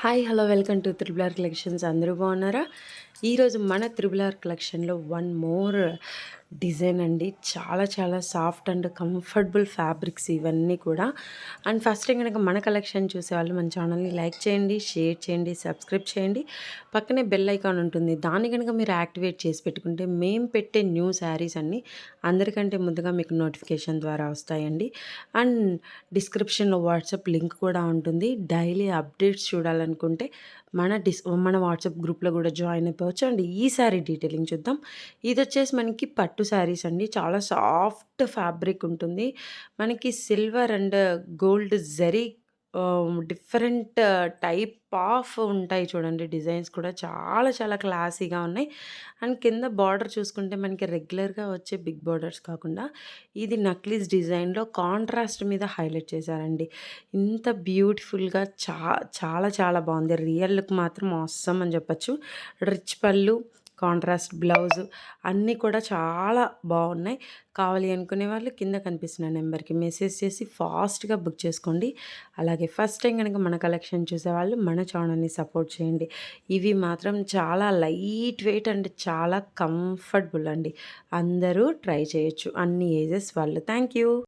Hi hello welcome to triple R collections. అందరూ బాగున్నారా? ఈరోజు మన త్రిబుల్ ఆర్ కలెక్షన్లో వన్ మోర్ డిజైన్ అండి. చాలా చాలా సాఫ్ట్ అండ్ కంఫర్టబుల్ ఫ్యాబ్రిక్స్ ఇవన్నీ కూడా. అండ్ ఫస్ట్ టైం కనుక మన కలెక్షన్ చూసేవాళ్ళు మన ఛానల్ని లైక్ చేయండి, షేర్ చేయండి, సబ్స్క్రైబ్ చేయండి. పక్కనే బెల్ ఐకాన్ ఉంటుంది, దాన్ని కనుక మీరు యాక్టివేట్ చేసి పెట్టుకుంటే మేము పెట్టే న్యూ శారీస్ అన్నీ అందరికంటే ముందుగా మీకు నోటిఫికేషన్ ద్వారా వస్తాయండి. అండ్ డిస్క్రిప్షన్లో వాట్సాప్ లింక్ కూడా ఉంటుంది. డైలీ అప్డేట్స్ చూడాలనుకుంటే మన వాట్సాప్ గ్రూప్లో కూడా జాయిన్ అయిపోవచ్చు. అండ్ ఈ శారీ డీటెయిలింగ్ చూద్దాం. ఇది వచ్చేసి మనకి పట్టు శారీస్ అండి. చాలా సాఫ్ట్ ఫ్యాబ్రిక్ ఉంటుంది. మనకి silver and gold zari different type of ఉంటాయి చూడండి. డిజైన్స్ కూడా చాలా చాలా క్లాసీగా ఉన్నాయి. అండ్ కింద బార్డర్ చూసుకుంటే మనకి రెగ్యులర్గా వచ్చే బిగ్ బార్డర్స్ కాకుండా ఇది నక్లీస్ డిజైన్లో కాంట్రాస్ట్ మీద హైలైట్ చేశారండి. ఇంత బ్యూటిఫుల్గా చాలా చాలా బాగుంది. రియల్ లుక్ మాత్రం ఆసమ్ అని చెప్పచ్చు. రిచ్ పళ్ళు, కాంట్రాస్ట్ బ్లౌజ్ అన్నీ కూడా చాలా బాగున్నాయి. కావాలి అనుకునే వాళ్ళు కింద కనిపిస్తున్న నెంబర్కి మెసేజ్ చేసి ఫాస్ట్గా బుక్ చేసుకోండి. అలాగే ఫస్ట్ టైం కనుక మన కలెక్షన్ చూసేవాళ్ళు మన ఛానల్ని సపోర్ట్ చేయండి. ఇవి మాత్రం చాలా లైట్ వెయిట్ అండ్ చాలా కంఫర్టబుల్ అండి. అందరూ ట్రై చేయొచ్చు, అన్ని ఏజెస్ వాళ్ళు. Thank you.